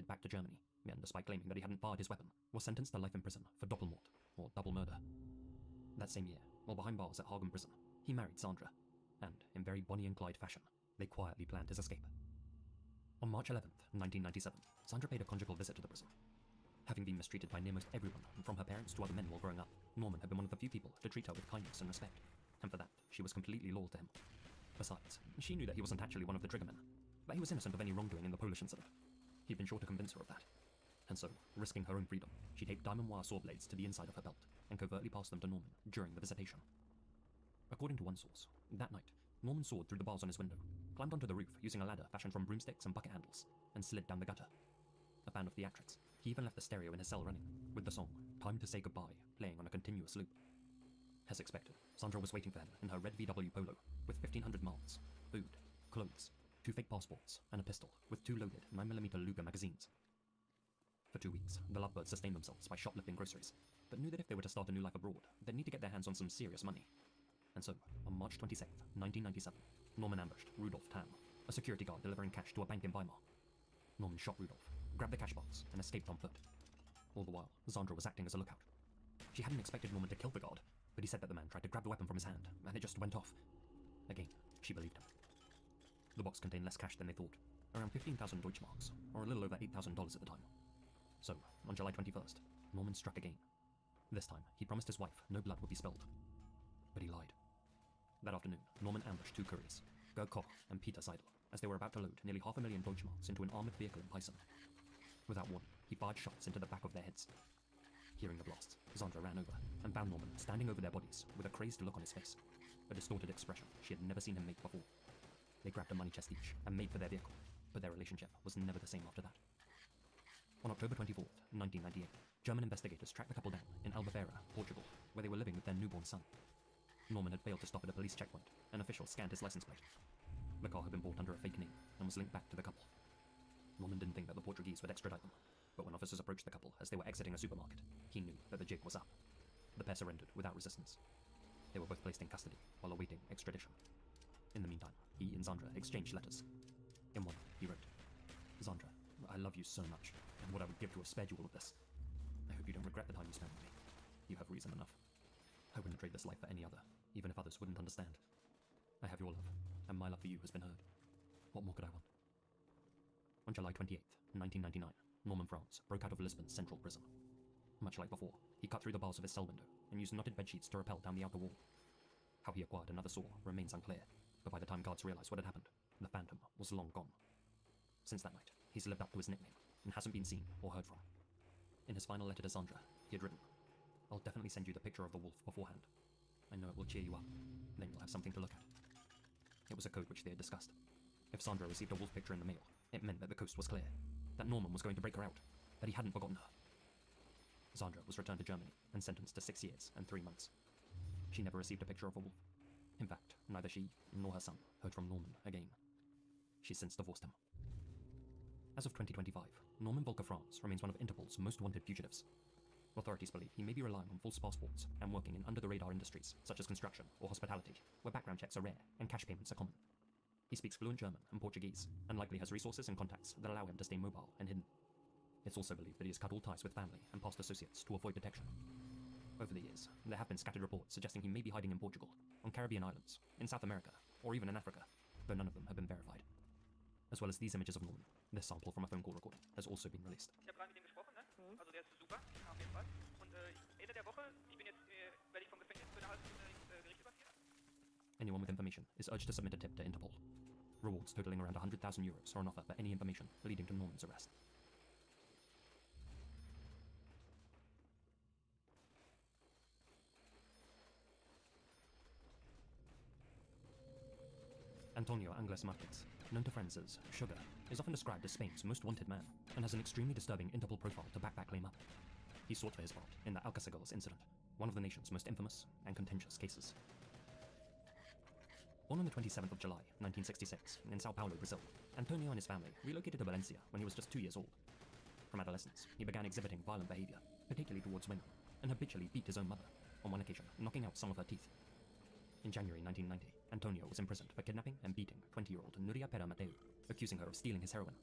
went back to Germany, and despite claiming that he hadn't fired his weapon, was sentenced to life in prison for Doppelmord, or double murder. That same year, while behind bars at Hagen prison, he married Sandra, and, in very Bonnie and Clyde fashion, they quietly planned his escape. On March 11th, 1997, Sandra paid a conjugal visit to the prison. Having been mistreated by near most everyone, from her parents to other men while growing up, Norman had been one of the few people to treat her with kindness and respect, and for that, she was completely loyal to him. Besides, she knew that he wasn't actually one of the triggermen, that he was innocent of any wrongdoing in the Polish incident. He'd been sure to convince her of that. And so, risking her own freedom, she taped diamond wire saw blades to the inside of her belt and covertly passed them to Norman during the visitation. According to one source, that night, Norman soared through the bars on his window, climbed onto the roof using a ladder fashioned from broomsticks and bucket handles, and slid down the gutter. A fan of theatrics, he even left the stereo in his cell running, with the song Time to Say Goodbye playing on a continuous loop. As expected, Sandra was waiting for him in her red VW Polo, with 1,500 miles, food, clothes, 2 fake passports, and a pistol with 2 loaded 9mm Luger magazines. For 2 weeks, the lovebirds sustained themselves by shoplifting groceries, but knew that if they were to start a new life abroad, they'd need to get their hands on some serious money. And so, on March 27th, 1997, Norman ambushed Rudolf Tam, a security guard delivering cash to a bank in Weimar. Norman shot Rudolf, grabbed the cash box, and escaped on foot. All the while, Sandra was acting as a lookout. She hadn't expected Norman to kill the guard, but he said that the man tried to grab the weapon from his hand, and it just went off. Again, she believed him. The box contained less cash than they thought, around 15,000 Deutschmarks, or a little over $8,000 at the time. So, on July 21st, Norman struck again. This time, he promised his wife no blood would be spilled. But he lied. That afternoon, Norman ambushed 2 couriers, Gerd Koch and Peter Seidel, as they were about to load nearly 500,000 Deutschmarks into an armoured vehicle in Peissen. Without warning, he fired shots into the back of their heads. Hearing the blasts, Sandra ran over and found Norman standing over their bodies with a crazed look on his face, a distorted expression she had never seen him make before. They grabbed a money chest each and made for their vehicle, but their relationship was never the same after that. On October 24th, 1998, German investigators tracked the couple down in Albufeira, Portugal, where they were living with their newborn son. Norman had failed to stop at a police checkpoint, and officials scanned his license plate. The car had been bought under a fake name and was linked back to the couple. Norman didn't think that the Portuguese would extradite them, but when officers approached the couple as they were exiting a supermarket, he knew that the jig was up. The pair surrendered without resistance. They were both placed in custody while awaiting extradition. In the meantime, he and Sandra exchanged letters. In one, he wrote, "Sandra, I love you so much, and what I would give to have spared you all of this. I hope you don't regret the time you spent with me. You have reason enough. I wouldn't trade this life for any other, even if others wouldn't understand. I have your love, and my love for you has been heard. What more could I want?" On July 28th, 1999, Norman France broke out of Lisbon's central prison. Much like before, he cut through the bars of his cell window and used knotted bedsheets to rappel down the outer wall. How he acquired another saw remains unclear, but by the time guards realized what had happened, the Phantom was long gone. Since that night, he's lived up to his nickname and hasn't been seen or heard from. In his final letter to Sandra, he had written, "I'll definitely send you the picture of the wolf beforehand. I know it will cheer you up. Then you'll have something to look at." It was a code which they had discussed. If Sandra received a wolf picture in the mail, it meant that the coast was clear, that Norman was going to break her out, that he hadn't forgotten her. Sandra was returned to Germany and sentenced to 6 years and 3 months. She never received a picture of a wolf. In fact, neither she nor her son heard from Norman again. She's since divorced him. As of 2025, Norman Volker France remains one of Interpol's most wanted fugitives. Authorities believe he may be relying on false passports and working in under-the-radar industries such as construction or hospitality, where background checks are rare and cash payments are common. He speaks fluent German and Portuguese, and likely has resources and contacts that allow him to stay mobile and hidden. It's also believed that he has cut all ties with family and past associates to avoid detection. Over the years, there have been scattered reports suggesting he may be hiding in Portugal, on Caribbean islands, in South America, or even in Africa, though none of them have been verified. As well as these images of Norman, this sample from a phone call recording has also been released. Ich habe gerade mit ihm gesprochen, ne? Also der ist super, auf jeden Fall. Und Ende der Woche, ich bin jetzt, werde ich vom Gefängnis für eine halbe Stunde ins Gericht überführt. Anyone with information is urged to submit a tip to Interpol. Rewards totaling around 100,000 euros are on offer for any information leading to Norman's arrest. Antonio Angles Marquez, known to friends as Sugar, is often described as Spain's most wanted man, and has an extremely disturbing Interpol profile to back that claim up. He sought for his part in the Alcacigos incident, one of the nation's most infamous and contentious cases. Born on the 27th of July, 1966, in Sao Paulo, Brazil, Antonio and his family relocated to Valencia when he was just 2 years old. From adolescence, he began exhibiting violent behavior, particularly towards women, and habitually beat his own mother, on one occasion knocking out some of her teeth. In January 1990, Antonio was imprisoned for kidnapping and beating 20-year-old Nuria Pera Mateu, accusing her of stealing his heroin.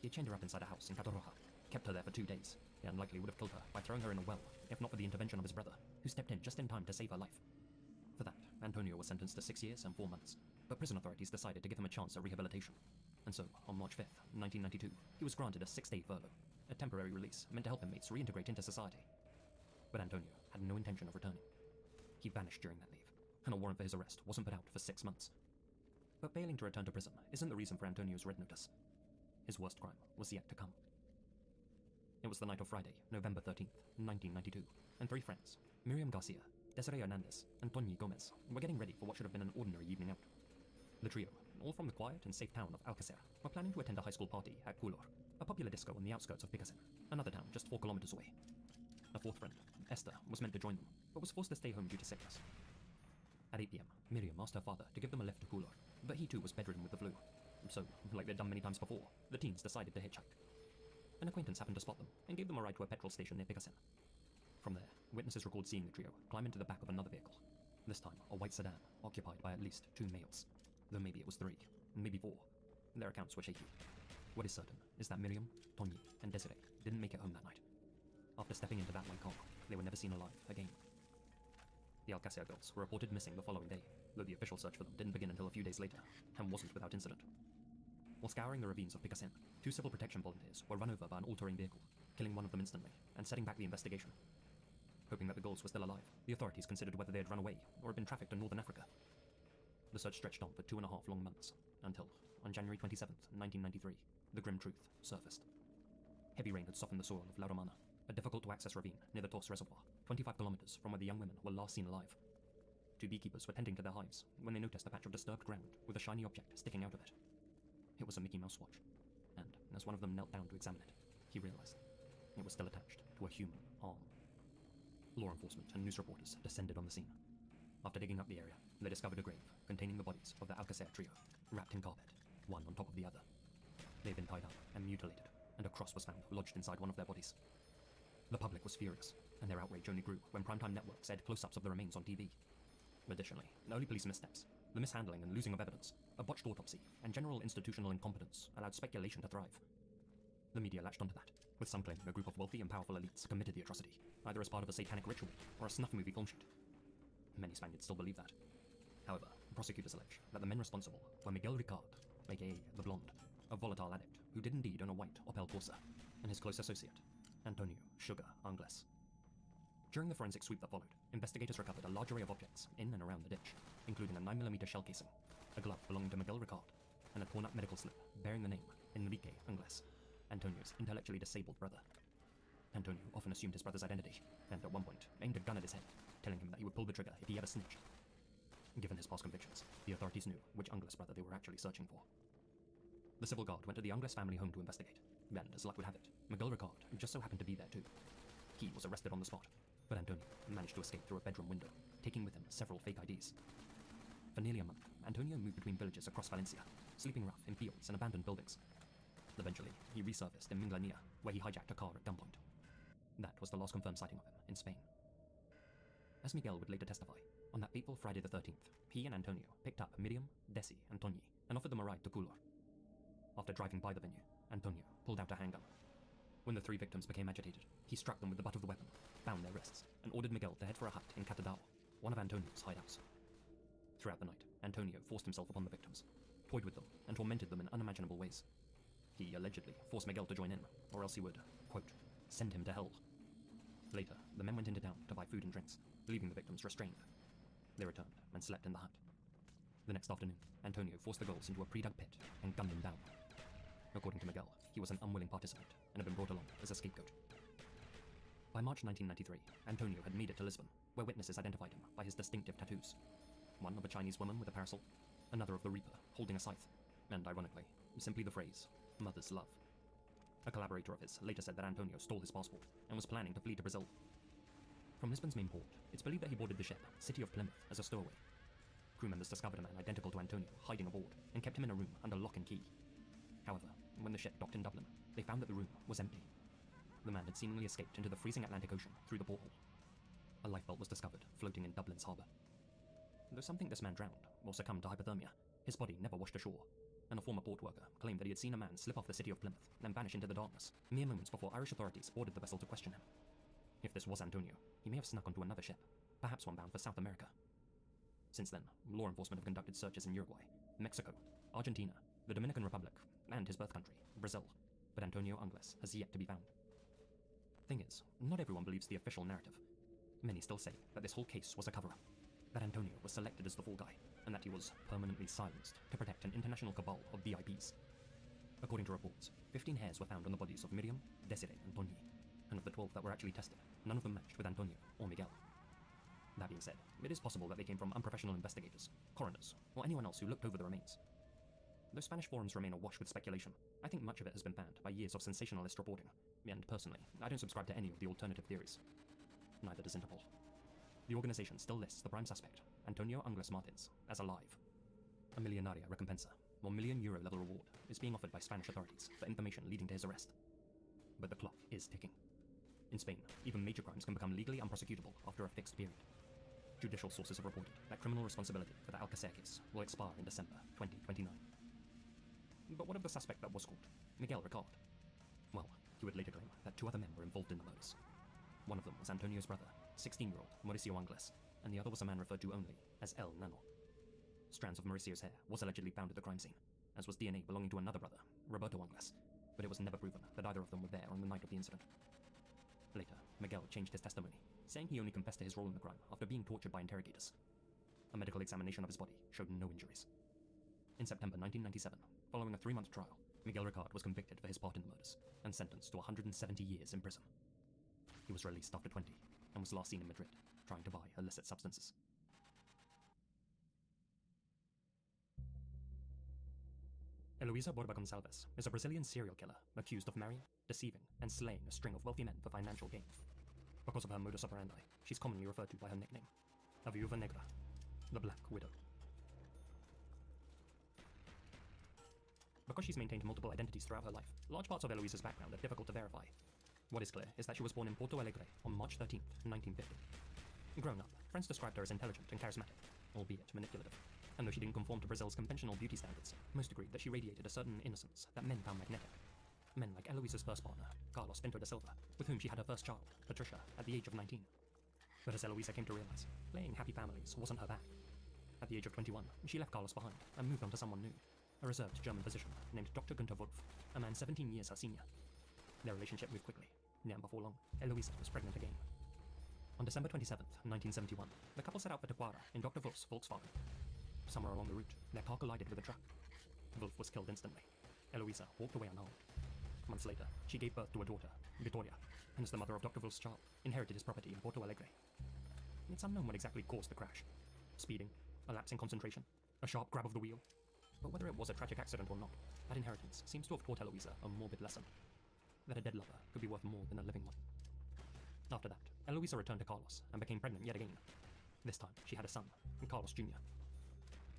He had chained her up inside a house in Catoroja, kept her there for 2 days, and likely would have killed her by throwing her in a well, if not for the intervention of his brother, who stepped in just in time to save her life. For that, Antonio was sentenced to 6 years and 4 months, but prison authorities decided to give him a chance at rehabilitation. And so, on March 5th, 1992, he was granted a 6-day furlough, a temporary release meant to help inmates reintegrate into society. But Antonio had no intention of returning. He vanished during that leave, and a warrant for his arrest wasn't put out for 6 months. But failing to return to prison isn't the reason for Antonio's red notice. His worst crime was yet to come. It was the night of Friday, November 13th, 1992, and 3 friends, Miriam Garcia, Desiree Hernandez, and Toñi Gomez, were getting ready for what should have been an ordinary evening out. The trio, all from the quiet and safe town of Alcacer, were planning to attend a high school party at Culor, a popular disco on the outskirts of Picasen, another town just 4 kilometers away. A fourth friend, Esther, was meant to join them, but was forced to stay home due to sickness. At 8 p.m., Miriam asked her father to give them a lift to Culor, but he too was bedridden with the flu. So, like they'd done many times before, the teens decided to hitchhike. An acquaintance happened to spot them and gave them a ride to a petrol station near Picasen. From there, witnesses record seeing the trio climb into the back of another vehicle, this time a white sedan occupied by at least 2 males, though maybe it was 3, maybe 4. Their accounts were shaky. What is certain is that Miriam, Toñi, and Desiree didn't make it home that night. After stepping into that white car, they were never seen alive again. The Alcacer girls were reported missing the following day, though the official search for them didn't begin until a few days later, and wasn't without incident. While scouring the ravines of Picasen, 2 civil protection volunteers were run over by an all-terrain vehicle, killing one of them instantly, and setting back the investigation. Hoping that the girls were still alive, the authorities considered whether they had run away or had been trafficked to northern Africa. The search stretched on for 2.5 long months, until, on January 27th, 1993, the grim truth surfaced. Heavy rain had softened the soil of La Romana, a difficult-to-access ravine near the Tos Reservoir, 25 kilometers from where the young women were last seen alive. 2 beekeepers were tending to their hives when they noticed a patch of disturbed ground with a shiny object sticking out of it. It was a Mickey Mouse watch, and as one of them knelt down to examine it, he realized it was still attached to a human arm. Law enforcement and news reporters descended on the scene. After digging up the area, they discovered a grave containing the bodies of the Alcacer trio, wrapped in carpet, one on top of the other. They had been tied up and mutilated, and a cross was found lodged inside one of their bodies. The public was furious, and their outrage only grew when primetime networks aired close-ups of the remains on TV. Additionally, early police missteps, the mishandling and losing of evidence, a botched autopsy, and general institutional incompetence allowed speculation to thrive. The media latched onto that, with some claiming a group of wealthy and powerful elites committed the atrocity, either as part of a satanic ritual or a snuff movie film shoot. Many Spaniards still believe that. However, prosecutors allege that the men responsible were Miguel Ricard, aka the Blonde, a volatile addict who did indeed own a white Opel Corsa, and his close associate, Antonio Sugar Angles. During the forensic sweep that followed, investigators recovered a large array of objects in and around the ditch, including a 9mm shell casing, a glove belonging to Miguel Ricard, and a torn-up medical slip bearing the name Enrique Angles, Antonio's intellectually disabled brother. Antonio often assumed his brother's identity, and at one point aimed a gun at his head, telling him that he would pull the trigger if he ever snitched. Given his past convictions, the authorities knew which Angles brother they were actually searching for. The civil guard went to the Angles family home to investigate. Then, as luck would have it, Miguel Ricard just so happened to be there too. He was arrested on the spot, but Antonio managed to escape through a bedroom window, taking with him several fake IDs. For nearly a month, Antonio moved between villages across Valencia, sleeping rough in fields and abandoned buildings. Eventually, he resurfaced in Minglania, where he hijacked a car at gunpoint. That was the last confirmed sighting of him in Spain. As Miguel would later testify, on that fateful Friday the 13th, he and Antonio picked up Miriam, Desi, and Toñi and offered them a ride to Culor. After driving by the venue, Antonio pulled out a handgun. When the 3 victims became agitated, he struck them with the butt of the weapon, bound their wrists, and ordered Miguel to head for a hut in Catadao, one of Antonio's hideouts. Throughout the night, Antonio forced himself upon the victims, toyed with them, and tormented them in unimaginable ways. He allegedly forced Miguel to join in, or else he would, quote, send him to hell. Later, the men went into town to buy food and drinks, leaving the victims restrained. They returned and slept in the hut. The next afternoon, Antonio forced the girls into a pre-dug pit and gunned them down. According to Miguel, he was an unwilling participant and had been brought along as a scapegoat. By March 1993, Antonio had made it to Lisbon, where witnesses identified him by his distinctive tattoos. One of a Chinese woman with a parasol, another of the Reaper holding a scythe, and ironically, simply the phrase, mother's love. A collaborator of his later said that Antonio stole his passport and was planning to flee to Brazil. From Lisbon's main port, it's believed that he boarded the ship City of Plymouth as a stowaway. Crew members discovered a man identical to Antonio hiding aboard and kept him in a room under lock and key. However, when the ship docked in Dublin, they found that the room was empty. The man had seemingly escaped into the freezing Atlantic Ocean through the porthole. A lifebelt was discovered floating in Dublin's harbour. Though some think this man drowned or succumbed to hypothermia, his body never washed ashore, and a former port worker claimed that he had seen a man slip off the city of Plymouth and vanish into the darkness, mere moments before Irish authorities boarded the vessel to question him. If this was Antonio, he may have snuck onto another ship, perhaps one bound for South America. Since then, law enforcement have conducted searches in Uruguay, Mexico, Argentina, the Dominican Republic, and his birth country, Brazil, but Antonio Ungles has yet to be found. Thing is, not everyone believes the official narrative. Many still say that this whole case was a cover-up, that Antonio was selected as the fall guy, and that he was permanently silenced to protect an international cabal of VIPs. According to reports, 15 hairs were found on the bodies of Miriam, Desiree, and Tony, and of the 12 that were actually tested, none of them matched with Antonio or Miguel. That being said, it is possible that they came from unprofessional investigators, coroners, or anyone else who looked over the remains. Though Spanish forums remain awash with speculation, I think much of it has been panned by years of sensationalist reporting, and personally, I don't subscribe to any of the alternative theories. Neither does Interpol. The organization still lists the prime suspect, Antonio Ungles Martins, as alive. A Millionaria Recompensa, or €1 million level reward, is being offered by Spanish authorities for information leading to his arrest. But the clock is ticking. In Spain, even major crimes can become legally unprosecutable after a fixed period. Judicial sources have reported that criminal responsibility for the Alcacer case will expire in December 2029. But what of the suspect that was caught, Miguel Ricard? Well, he would later claim that 2 other men were involved in the murders. One of them was Antonio's brother, 16-year-old Mauricio Ungles, and the other was a man referred to only as El Nano. Strands of Mauricio's hair was allegedly found at the crime scene, as was DNA belonging to another brother, Roberto Ungles, but it was never proven that either of them were there on the night of the incident. Later, Miguel changed his testimony, saying he only confessed to his role in the crime after being tortured by interrogators. A medical examination of his body showed no injuries. In September 1997, following a 3-month trial, Miguel Ricard was convicted for his part in the murders and sentenced to 170 years in prison. He was released after 20 and was last seen in Madrid, trying to buy illicit substances. Eloisa Borba Gonçalves is a Brazilian serial killer accused of marrying, deceiving, and slaying a string of wealthy men for financial gain. Because of her modus operandi, she's commonly referred to by her nickname, a Viuva Negra, the Black Widow. Because she's maintained multiple identities throughout her life, large parts of Eloisa's background are difficult to verify. What is clear is that she was born in Porto Alegre on March 13, 1950. Growing up, friends described her as intelligent and charismatic, albeit manipulative. And though she didn't conform to Brazil's conventional beauty standards, most agreed that she radiated a certain innocence that men found magnetic. Men like Eloisa's first partner, Carlos Pinto da Silva, with whom she had her first child, Patricia, at the age of 19. But as Eloisa came to realize, playing happy families wasn't her bag. At the age of 21, she left Carlos behind and moved on to someone new, a reserved German physician named Dr. Günther Wolf, a man 17 years her senior. Their relationship moved quickly, and before long, Eloisa was pregnant again. On December 27, 1971, the couple set out for Taquara in Dr. Wolf's Volkswagen. Somewhere along the route, their car collided with a truck. Wolf was killed instantly. Eloisa walked away unharmed. Months later, she gave birth to a daughter, Victoria, and as the mother of Dr. Wolf's child, inherited his property in Porto Alegre. It's unknown what exactly caused the crash. Speeding, a lapse in concentration, a sharp grab of the wheel. But whether it was a tragic accident or not, that inheritance seems to have taught Eloisa a morbid lesson. That a dead lover could be worth more than a living one. After that, Eloisa returned to Carlos and became pregnant yet again. This time, she had a son, Carlos Jr.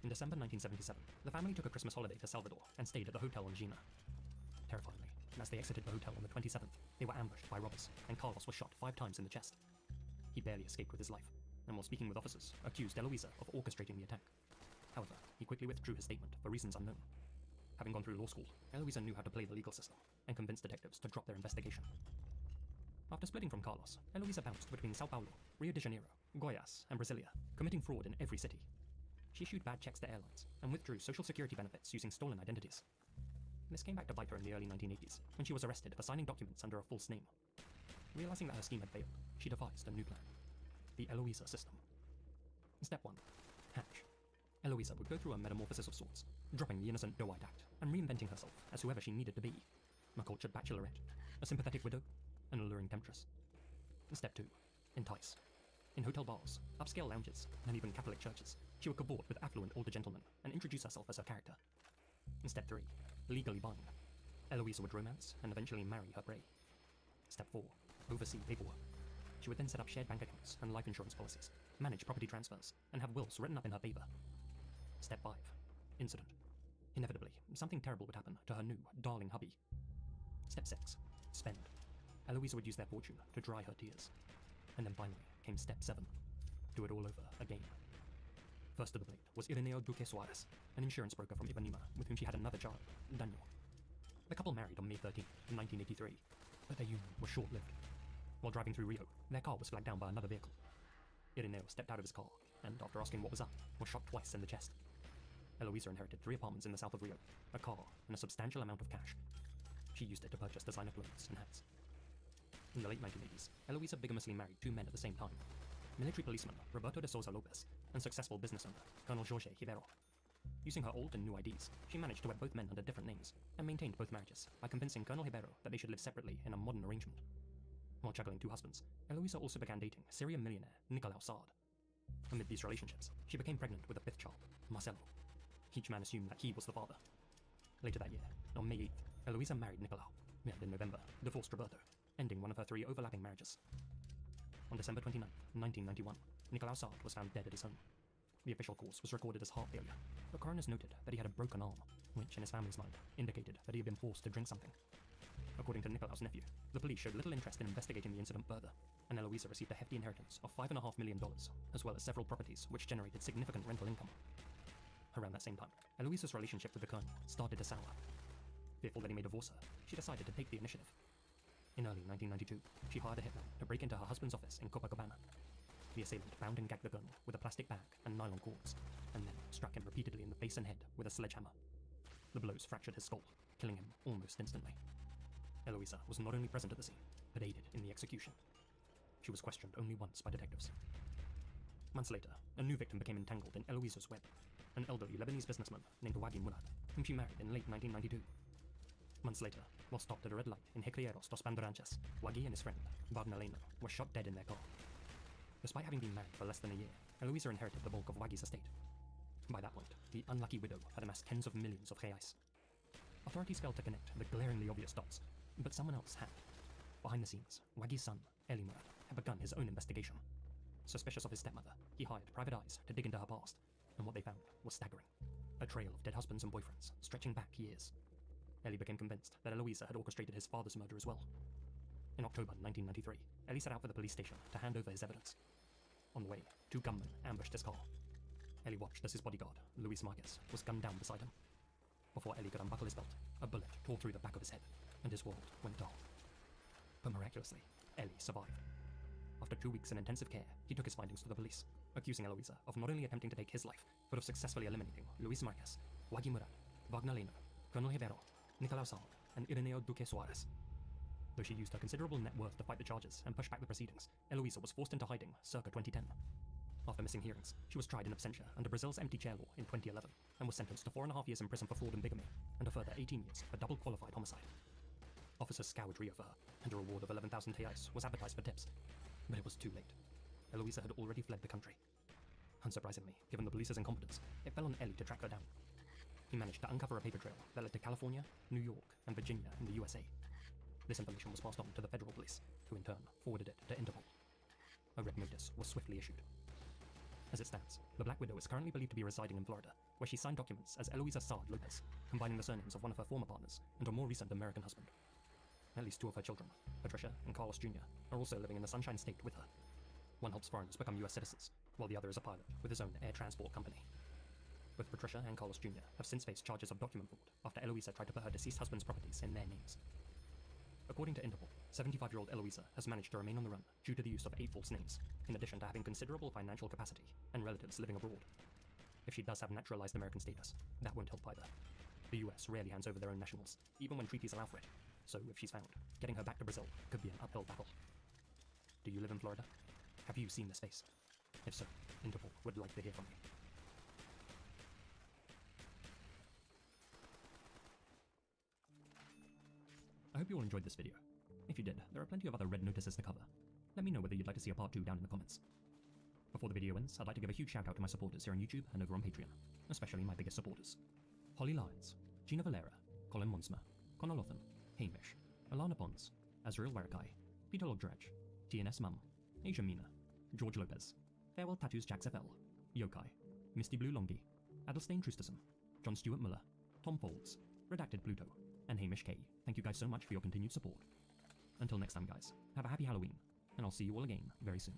In December 1977, the family took a Christmas holiday to Salvador and stayed at the hotel on Gina. Terrifyingly, as they exited the hotel on the 27th, they were ambushed by robbers, and Carlos was shot 5 times in the chest. He barely escaped with his life, and while speaking with officers, accused Eloisa of orchestrating the attack. However, he quickly withdrew his statement for reasons unknown. Having gone through law school, Eloisa knew how to play the legal system, and convinced detectives to drop their investigation. After splitting from Carlos, Eloisa bounced between Sao Paulo, Rio de Janeiro, Goiás, and Brasilia, committing fraud in every city. She issued bad checks to airlines, and withdrew social security benefits using stolen identities. This came back to bite her in the early 1980s, when she was arrested for signing documents under a false name. Realizing that her scheme had failed, she devised a new plan. The Eloisa system. Step 1. Hatch. Eloisa would go through a metamorphosis of sorts, dropping the innocent doe-eyed act, and reinventing herself as whoever she needed to be. A cultured bachelorette, a sympathetic widow, an alluring temptress. Step 2. Entice. In hotel bars, upscale lounges, and even Catholic churches, she would cavort with affluent older gentlemen and introduce herself as her character. Step 3. Legally bind. Eloisa would romance and eventually marry her prey. Step 4. Oversee paperwork. She would then set up shared bank accounts and life insurance policies, manage property transfers, and have wills written up in her favor. Step 5. Incident. Inevitably, something terrible would happen to her new, darling hubby. Step 6. Spend. Eloisa would use their fortune to dry her tears. And then finally came Step 7. Do it all over again. First to the plate was Ireneo Duque Suarez, an insurance broker from Ipanema with whom she had another child, Daniel. The couple married on May 13, 1983, but their union was short-lived. While driving through Rio, their car was flagged down by another vehicle. Ireneo stepped out of his car and, after asking what was up, was shot twice in the chest. Eloisa inherited 3 apartments in the south of Rio, a car, and a substantial amount of cash. She used it to purchase designer clothes and hats. In the late 1980s, Eloisa bigamously married 2 men at the same time, military policeman Roberto de Souza Lopez and successful business owner Colonel Jorge Rivero. Using her old and new IDs, she managed to wed both men under different names and maintained both marriages by convincing Colonel Rivero that they should live separately in a modern arrangement. While juggling 2 husbands, Eloisa also began dating Syrian millionaire Nicolau Saad. Amid these relationships, she became pregnant with a 5th child, Marcelo. Each man assumed that he was the father. Later that year, on May 8th, Eloisa married Nicolau, and in November, divorced Roberto, ending one of her 3 overlapping marriages. On December 29, 1991, Nicolau Saad was found dead at his home. The official cause was recorded as heart failure, but coroners noted that he had a broken arm, which, in his family's mind, indicated that he had been forced to drink something. According to Nicolau's nephew, the police showed little interest in investigating the incident further, and Eloisa received a hefty inheritance of $5.5 million, as well as several properties which generated significant rental income. Around that same time, Eloisa's relationship with the colonel started to sour. Fearful that he may divorce her, she decided to take the initiative. In early 1992, she hired a hitman to break into her husband's office in Copacabana. The assailant bound and gagged the colonel with a plastic bag and nylon cords, and then struck him repeatedly in the face and head with a sledgehammer. The blows fractured his skull, killing him almost instantly. Eloisa was not only present at the scene, but aided in the execution. She was questioned only once by detectives. Months later, a new victim became entangled in Eloisa's web, an elderly Lebanese businessman named Wagi Murad, whom she married in late 1992. Months later, while stopped at a red light in Hicrieros dos Pandoranchas, Wagi and his friend, Wagner Leno, were shot dead in their car. Despite having been married for less than a year, Eloisa inherited the bulk of Wagi's estate. By that point, the unlucky widow had amassed tens of millions of reais. Authorities failed to connect the glaringly obvious dots, but someone else had. Behind the scenes, Wagi's son, Eli Murad, had begun his own investigation. Suspicious of his stepmother, he hired private eyes to dig into her past, and what they found was staggering. A trail of dead husbands and boyfriends, stretching back years. Eli became convinced that Eloisa had orchestrated his father's murder as well. In October 1993, Eli set out for the police station to hand over his evidence. On the way, 2 gunmen ambushed his car. Eli watched as his bodyguard, Luis Marquez, was gunned down beside him. Before Eli could unbuckle his belt, a bullet tore through the back of his head, and his world went dark. But miraculously, Eli survived. After 2 weeks in intensive care, he took his findings to the police, accusing Eloisa of not only attempting to take his life, but of successfully eliminating Luis Marquez, Wagi Murad, Wagner Leno, Colonel Rivero, Nicolau Saad, and Ireneo Duque Suarez. Though she used her considerable net worth to fight the charges and push back the proceedings, Eloisa was forced into hiding circa 2010. After missing hearings, she was tried in absentia under Brazil's empty chair law in 2011, and was sentenced to 4.5 years in prison for fraud and bigamy, and a further 18 years for double qualified homicide. Officers scoured Rio for her, and a reward of 11,000 reais was advertised for tips. But it was too late. Eloisa had already fled the country. Unsurprisingly, given the police's incompetence, it fell on Eli to track her down. He managed to uncover a paper trail that led to California, New York, and Virginia in the USA. This information was passed on to the federal police, who in turn forwarded it to Interpol. A red notice was swiftly issued. As it stands, the Black Widow is currently believed to be residing in Florida, where she signed documents as Eloisa Saad Lopez, combining the surnames of one of her former partners and a more recent American husband. At least 2 of her children, Patricia and Carlos Jr., are also living in the Sunshine State with her. One helps foreigners become US citizens, while the other is a pilot with his own air transport company. Both Patricia and Carlos Jr. have since faced charges of document fraud after Eloisa tried to put her deceased husband's properties in their names. According to Interpol, 75-year-old Eloisa has managed to remain on the run due to the use of 8 false names, in addition to having considerable financial capacity and relatives living abroad. If she does have naturalized American status, that won't help either. The US rarely hands over their own nationals, even when treaties allow for it, so if she's found, getting her back to Brazil could be an uphill battle. Do you live in Florida? Have you seen this face? If so, Interpol would like to hear from you. I hope you all enjoyed this video. If you did, there are plenty of other red notices to cover. Let me know whether you'd like to see a part 2 down in the comments. Before the video ends, I'd like to give a huge shout out to my supporters here on YouTube and over on Patreon, especially my biggest supporters. Holly Lyons, Gina Valera, Colin Monsma, Connor Lothan, Hamish, Alana Pons, Azrael Warakai, Peter Logdredge, TNS Mum, Asia Mina, George Lopez, Farewell Tattoos Jax FL, Yokai, Misty Blue Longi, Adelstein Trusterson, John Stewart Muller, Tom Folds, Redacted Pluto, and Hamish K. Thank you guys so much for your continued support. Until next time guys, have a happy Halloween, and I'll see you all again very soon.